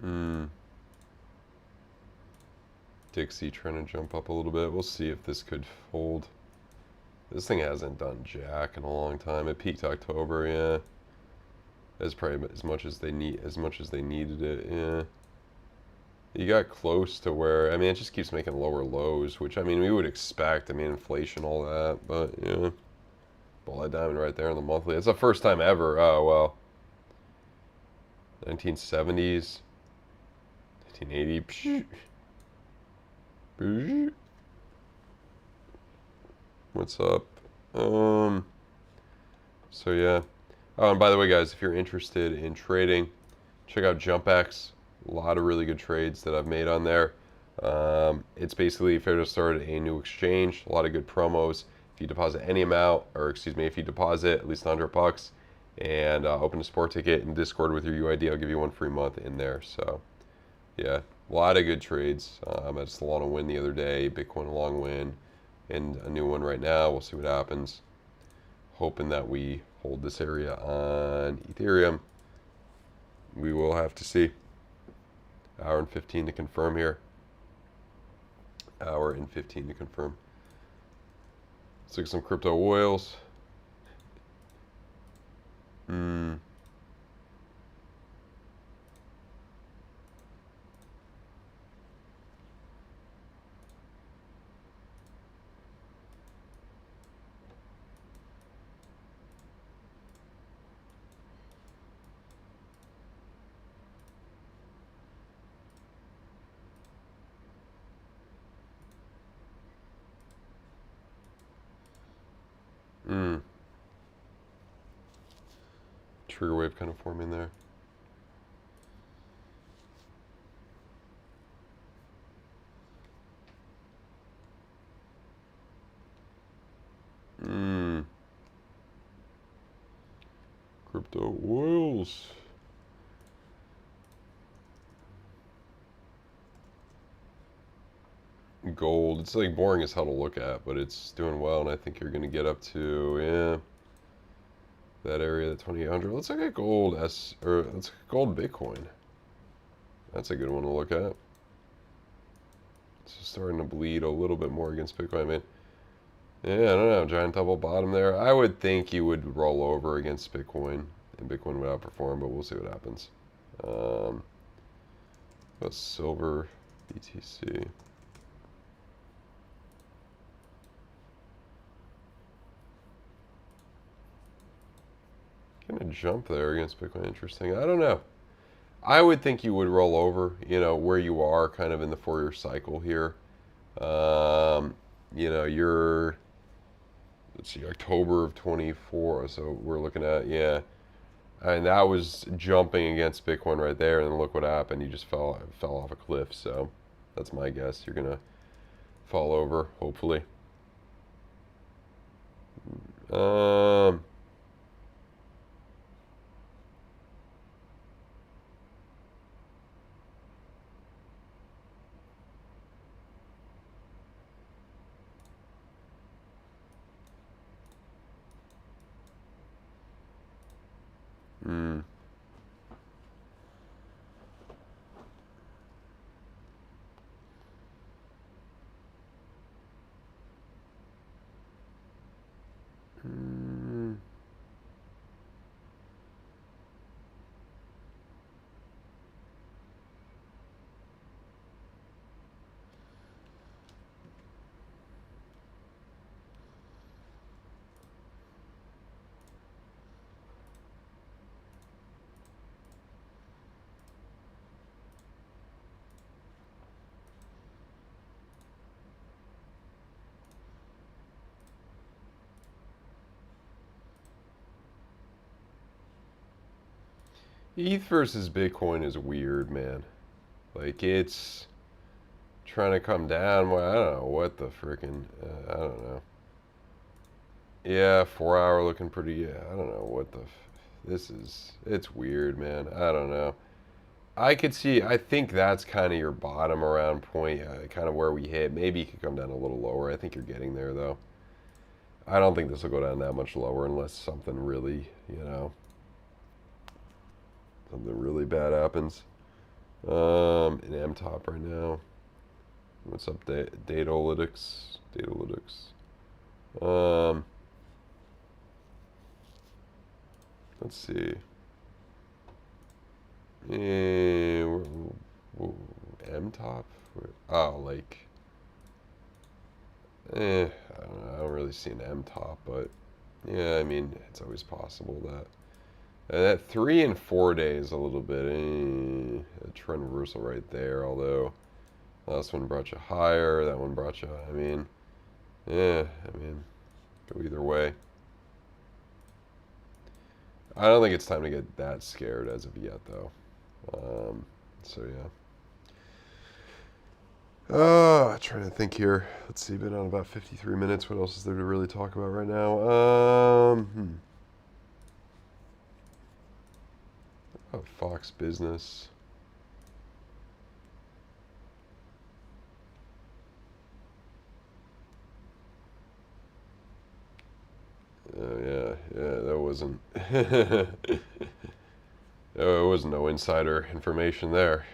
Hmm. Dixie trying to jump up a little bit. We'll see if this could hold. This thing hasn't done jack in a long time. It peaked October, yeah. That's probably as much as they needed it, yeah. You got close to where, I mean, it just keeps making lower lows, which, I mean, we would expect. I mean, inflation, all that, but, yeah. Bullet diamond right there in the monthly. It's the first time ever. Oh, well. 1970s. 1980. What's up? So, yeah. Oh, and by the way, guys, if you're interested in trading, check out JUMPEX. A lot of really good trades that I've made on there. It's basically fair to start a new exchange. A lot of good promos. If you deposit any amount, or excuse me, if you deposit at least $100 and open a sport ticket in Discord with your UID, I'll give you one free month in there. So, yeah, a lot of good trades. I just Solana win the other day, Bitcoin a long win, and a new one right now. We'll see what happens. Hoping that we hold this area on Ethereum. We will have to see. Hour and 15 to confirm here. Hour and 15 to confirm. Let's look at some crypto oils. Hmm. Hmm. Trigger wave kind of forming there. Hmm. Crypto oils. Gold. It's like boring as hell to look at, but it's doing well, and I think you're going to get up to, yeah, that area, the 2800. Let's look at gold let's look at gold Bitcoin. That's a good one to look at. It's starting to bleed a little bit more against Bitcoin. I mean, yeah, I don't know, giant double bottom there. I would think you would roll over against Bitcoin, and Bitcoin would outperform, but we'll see what happens. But silver, BTC. Gonna jump there against Bitcoin. Interesting. I don't know. I would think you would roll over, you know, where you are kind of in the 4-year cycle here. You know, you're, let's see, October of 24. So we're looking at, yeah. And that was jumping against Bitcoin right there. And then look what happened. You just fell off a cliff. So that's my guess. You're going to fall over, hopefully. Hmm. Hmm. ETH versus Bitcoin is weird, man. Like, it's trying to come down. Well, I don't know what the freaking, I don't know. Yeah, 4 hour looking pretty, yeah, I don't know what the, this is, it's weird, man. I don't know. I could see, I think that's kind of your bottom around point, kind of where we hit. Maybe you could come down a little lower. I think you're getting there, though. I don't think this will go down that much lower unless something really, you know, something really bad happens. In M-top right now. What's up, Datalytics? Let's see. M-top? Oh, like, I don't know. I don't really see an M-top, but yeah, I mean, it's always possible that. That 3 and 4 days a little bit, a trend reversal right there, although last one brought you higher, that one brought you, I mean, yeah, I mean, go either way. I don't think it's time to get that scared as of yet, though. So, yeah. Trying to think here. Let's see, been on about 53 minutes. What else is there to really talk about right now? Fox Business. Oh, yeah, that wasn't... There was no insider information there.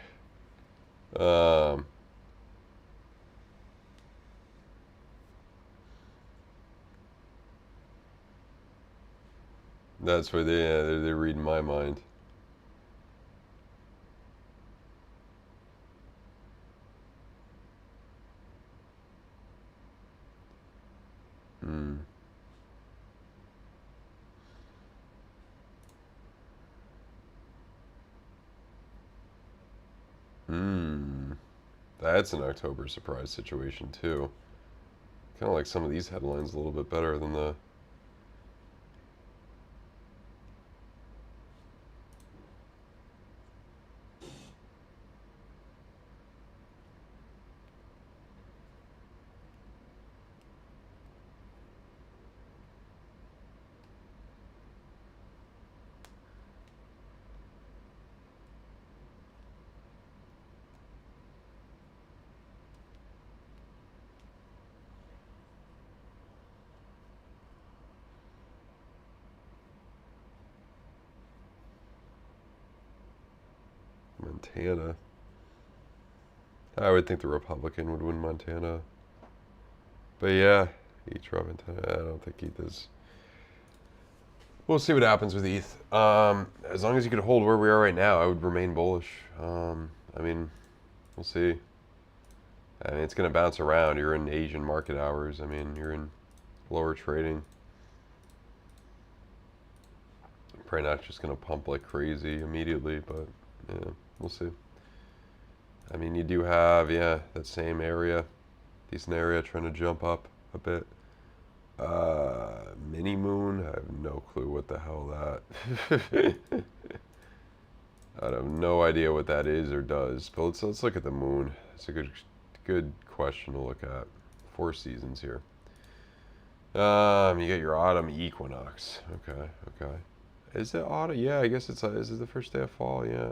That's where they're reading my mind. That's an October surprise situation too. Kind of like some of these headlines a little bit better than the... Montana. I would think the Republican would win Montana. But yeah, Airdrop Montana. I don't think ETH is... We'll see what happens with ETH. As long as you could hold where we are right now, I would remain bullish. I mean, we'll see. I mean, it's going to bounce around. You're in Asian market hours. I mean, you're in lower trading. Probably not just going to pump like crazy immediately, but yeah, we'll see. I mean, you do have, yeah, that same area, decent area trying to jump up a bit. Mini moon, I have no clue what the hell that. I have no idea what that is or does. But let's look at the moon. It's a good question to look at. 4 seasons here. You get your autumn equinox. Okay. Is it autumn? Yeah, I guess is it the first day of fall? Yeah.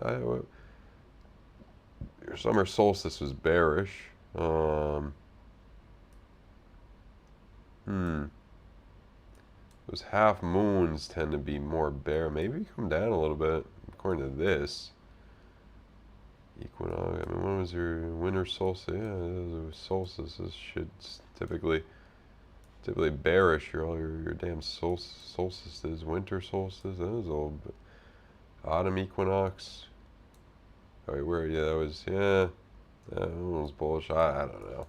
Your summer solstice was bearish. Those half moons tend to be more bear. Maybe come down a little bit according to this. Equinox. I mean, when was your winter solstice? Yeah, it was solstice. This shit's typically bearish. Your damn solstices, winter solstice. That was old. Autumn equinox. Oh wait, where? Yeah, that was that one was bullish. I don't know.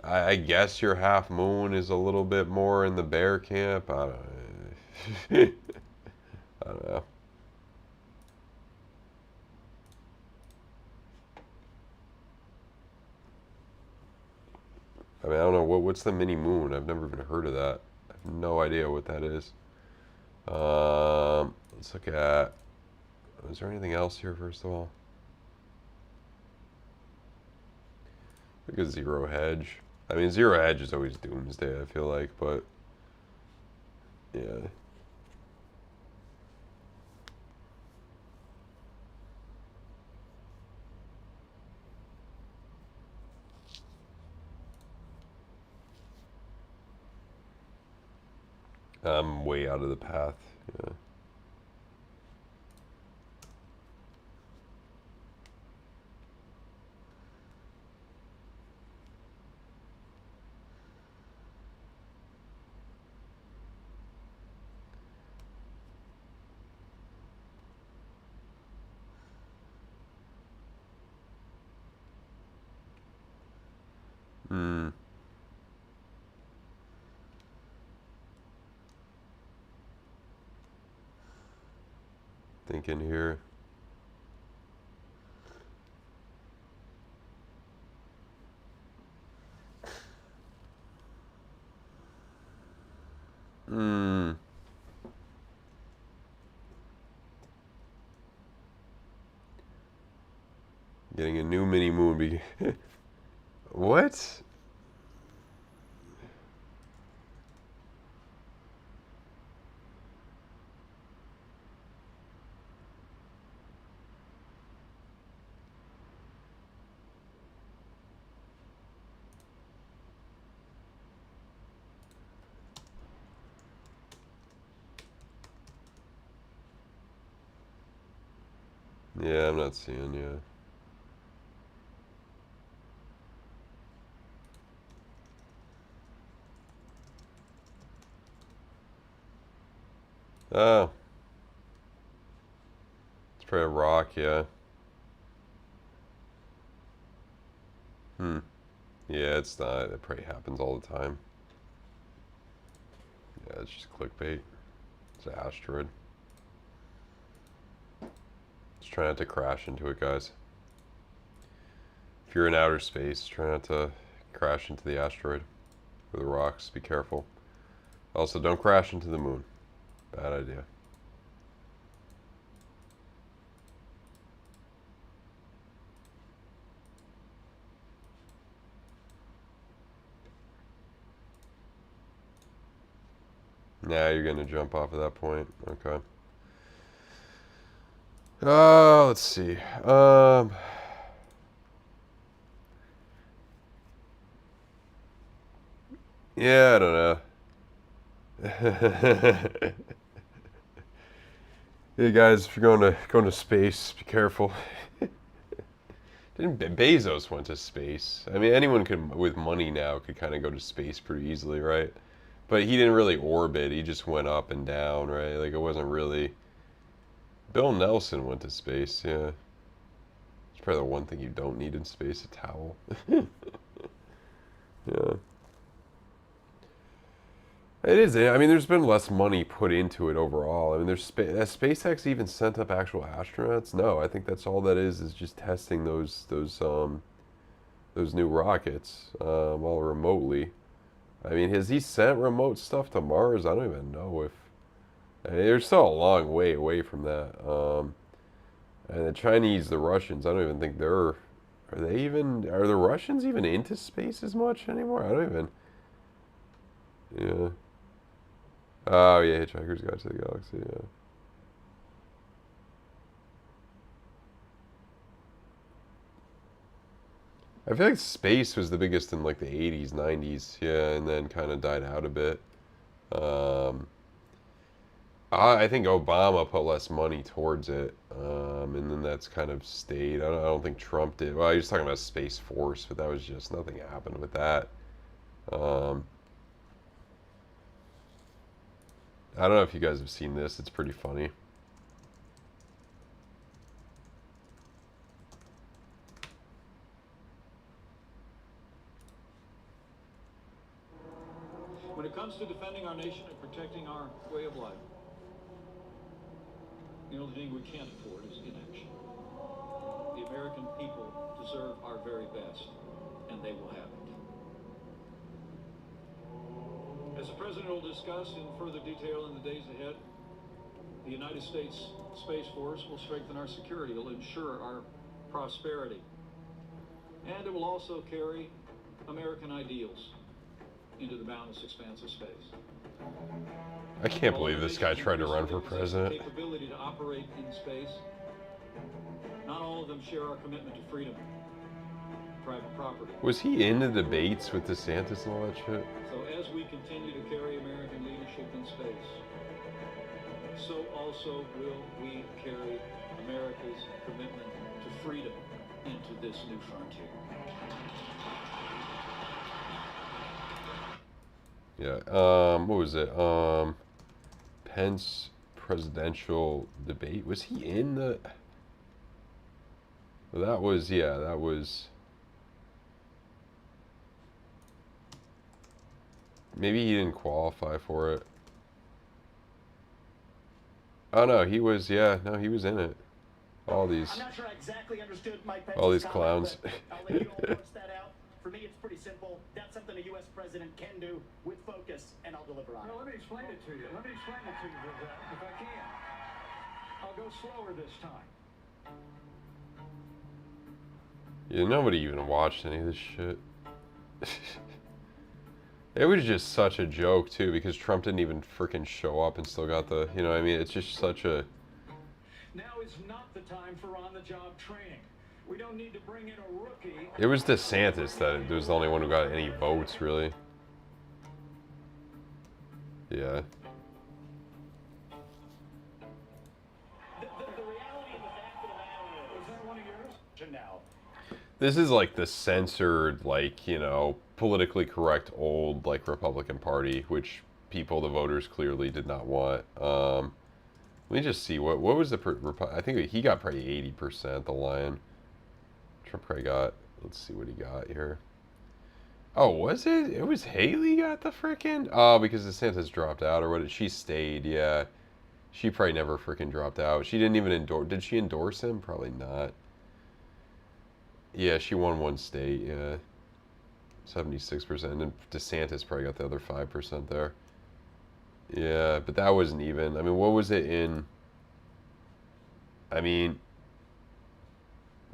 I guess your half moon is a little bit more in the bear camp. I don't know. I mean, I don't know what's the mini moon. I've never even heard of that. I have no idea what that is. Let's look at is there anything else here, first of all? Like a zero hedge. I mean, zero hedge is always doomsday, I feel like, but yeah. I'm way out of the path. Yeah. Hmm. Thinking here. Hmm. Getting a new mini moon. What? Yeah, I'm not seeing, yeah. Oh. It's probably a rock, yeah. Hmm. Yeah, it's not. It probably happens all the time. Yeah, it's just clickbait. It's an asteroid. Just try not to crash into it, guys. If you're in outer space, try not to crash into the asteroid or the rocks. Be careful. Also, don't crash into the moon. Bad idea. Now you're going to jump off at that point. Okay. Let's see. Yeah, I don't know. Hey guys, if you're going to space, be careful. Didn't Bezos went to space? I mean, anyone could with money now could kind of go to space pretty easily, right? But he didn't really orbit. He just went up and down, right? Like it wasn't really. Bill Nelson went to space, yeah. It's probably the one thing you don't need in space, a towel. Yeah. It is. I mean, there's been less money put into it overall. I mean, has SpaceX even sent up actual astronauts? No, I think that's all that is just testing those new rockets all remotely. I mean, has he sent remote stuff to Mars? I don't even know if. I mean, they're still a long way away from that. And the Chinese, the Russians, I don't even think they're. Are the Russians even into space as much anymore? I don't even. Yeah. Oh yeah, Hitchhiker's Guide to the Galaxy. Yeah. I feel like space was the biggest in like the 80s, 90s, yeah, and then kind of died out a bit. Um, I think Obama put less money towards it, and then that's kind of stayed. I don't think Trump did. Well, he was talking about Space Force, but that was just nothing happened with that. Um, I don't know if you guys have seen this. It's pretty funny. When it comes to defending our nation and protecting our way of life, the only thing we can't afford is inaction. The American people deserve our very best, and they will have it. As the President will discuss in further detail in the days ahead, The United States Space Force will strengthen our security. It will ensure our prosperity. And it will also carry American ideals into the boundless expanse of space. I can't believe this guy tried to run for president. Capability to operate in space. Not all of them share our commitment to freedom, private property. Was he in the debates with DeSantis and all that shit? So as we continue to carry American leadership in space, so also will we carry America's commitment to freedom into this new frontier. Yeah, what was it? Pence presidential debate. Was he in the... That was, yeah, that was... Maybe he didn't qualify for it. Oh no, he was, yeah, no, he was in it. All these... I'm not sure I exactly understood Mike Pence's all these comment, clowns. I'll let you all parse that out. For me, it's pretty simple. That's something a U.S. president can do with focus, and I'll deliver on it. Well, let me explain it to you. Let me explain it to you, if I can. I'll go slower this time. Yeah, nobody even watched any of this shit. It was just such a joke, too, because Trump didn't even freaking show up and still got the, you know what I mean? It's just such a... Now is not the time for on-the-job training. We don't need to bring in a rookie. It was DeSantis that was the only one who got any votes, really. Yeah. The reality and the fact of the matter is that one of yours? Now. This is like the censored, like, you know, politically correct old, like, Republican Party, which people, the voters, clearly did not want. Let me just see, what was the... I think he got probably 80%, the Lion. Trump probably got... Let's see what he got here. Oh, was it? It was Haley got the frickin'... Oh, because DeSantis dropped out, or what? She stayed, yeah. She probably never frickin' dropped out. She didn't even endorse... Did she endorse him? Probably not. Yeah, she won one state, yeah. 76%. And DeSantis probably got the other 5% there. Yeah, but that wasn't even. I mean, what was it in... I mean...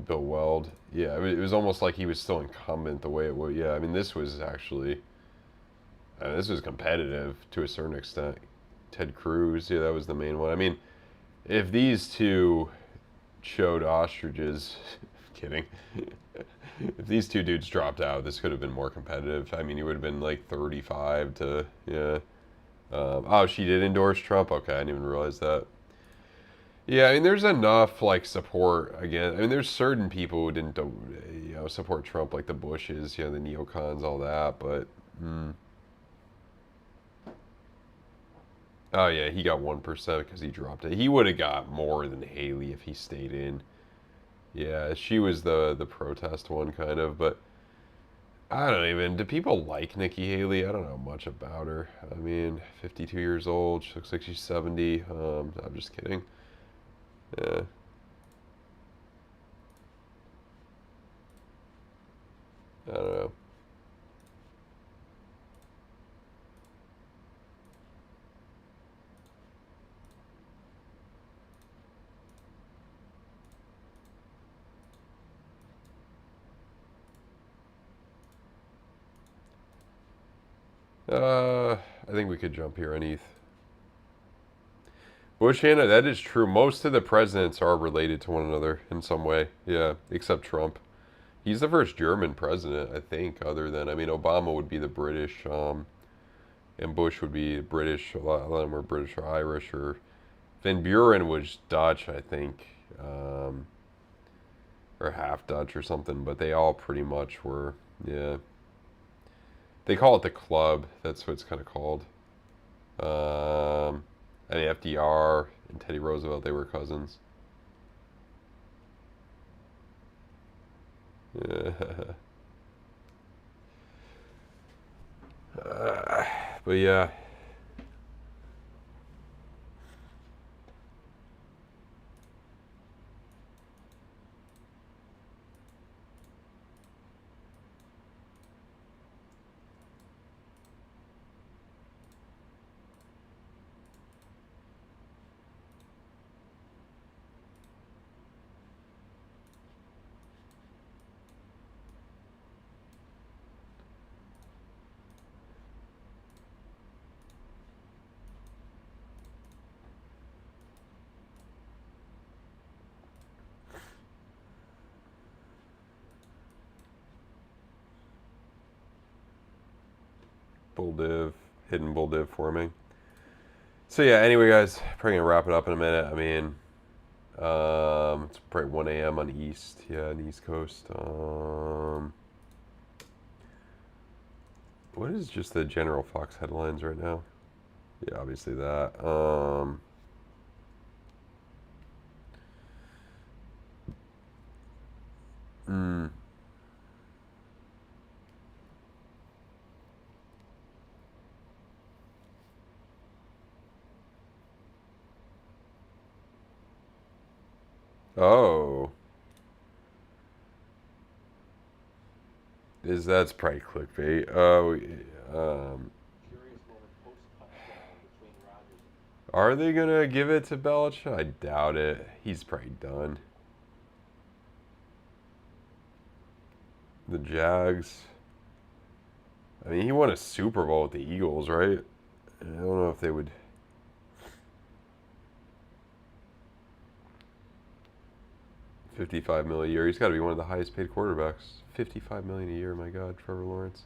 Bill Weld. Yeah, it was almost like he was still incumbent the way it was. Yeah, I mean, this was actually... this was competitive to a certain extent. Ted Cruz, yeah, that was the main one. I mean, if these two showed ostriches... Kidding. If these two dudes dropped out, this could have been more competitive. I mean, he would have been like 35 to... Yeah. Oh, she did endorse Trump? Okay, I didn't even realize that. Yeah, I mean, there's enough, like, support, again. I mean, there's certain people who didn't, you know, support Trump, like the Bushes, you know, the neocons, all that, but... Oh, yeah, he got 1% because he dropped it. He would have got more than Haley if he stayed in. Yeah, she was the protest one, kind of, but... I don't even... Do people like Nikki Haley? I don't know much about her. I mean, 52 years old. She looks like she's 70. I'm just kidding. Yeah. I don't know. I think we could jump here on ETH. Bush, Hannah, that is true. Most of the presidents are related to one another in some way. Yeah, except Trump. He's the first German president, I think, other than... I mean, Obama would be the British, and Bush would be British. A lot of them were British or Irish, or... Van Buren was Dutch, I think, or half Dutch or something, but they all pretty much were, yeah. They call it the club. That's what it's kind of called. I mean, FDR and Teddy Roosevelt, they were cousins. Yeah. But yeah. bull div, hidden bull div forming. So yeah, anyway guys, probably gonna wrap it up in a minute. I mean, it's probably 1 a.m. on East, yeah, on the East Coast. What is just the general Fox headlines right now? Yeah, obviously that. Oh. That's probably clickbait. Oh, are they gonna give it to Belichick? I doubt it. He's probably done. The Jags. I mean, he won a Super Bowl with the Eagles, right? I don't know if they would. $55 million a year. He's got to be one of the highest paid quarterbacks. $55 million a year. My God, Trevor Lawrence.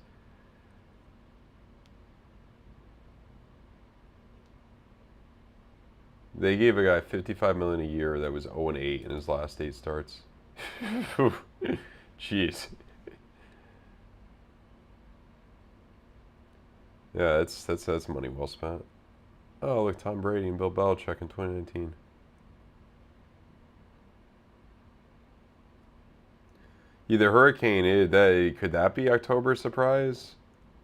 They gave a guy $55 million a year that was 0-8 in his last 8 starts. Jeez. Yeah, that's money well spent. Oh, look, Tom Brady and Bill Belichick in 2019. Either hurricane, could that be October surprise?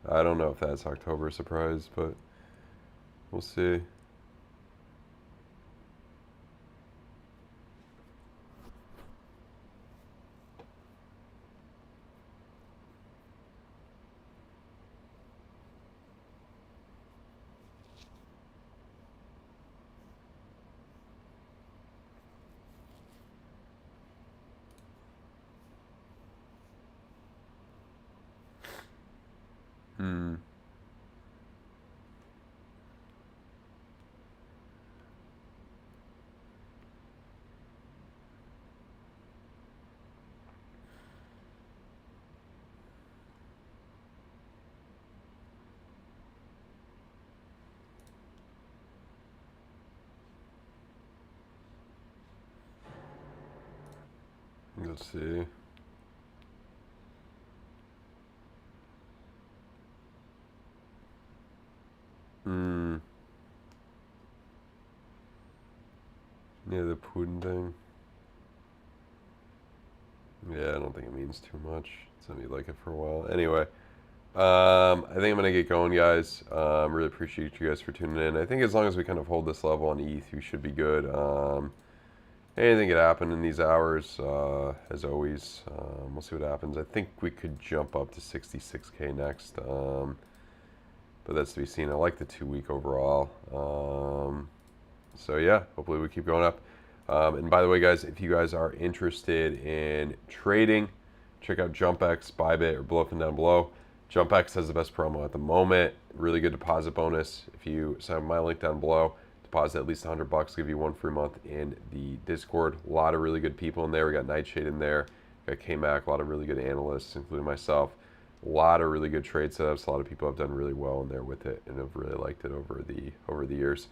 I don't know if that's October surprise, but we'll see. Let's see. Yeah, the Putin thing. Yeah, I don't think it means too much. It's gonna be like it for a while. Anyway, I think I'm gonna get going, guys. Really appreciate you guys for tuning in. I think as long as we kind of hold this level on ETH, we should be good. Anything could happen in these hours, as always. We'll see what happens. I think we could jump up to 66K next, but that's to be seen. I like the 2-week overall. So yeah, hopefully we keep going up. And by the way, guys, if you guys are interested in trading, check out JUMPEX, Bybit, or BloFin down below. JUMPEX has the best promo at the moment. Really good deposit bonus. If you sign up my link down below, deposit at least $100, give you 1 free month in the Discord. A lot of really good people in there. We got Nightshade in there, got K-Mac, a lot of really good analysts, including myself. A lot of really good trade setups. A lot of people have done really well in there with it and have really liked it over the years.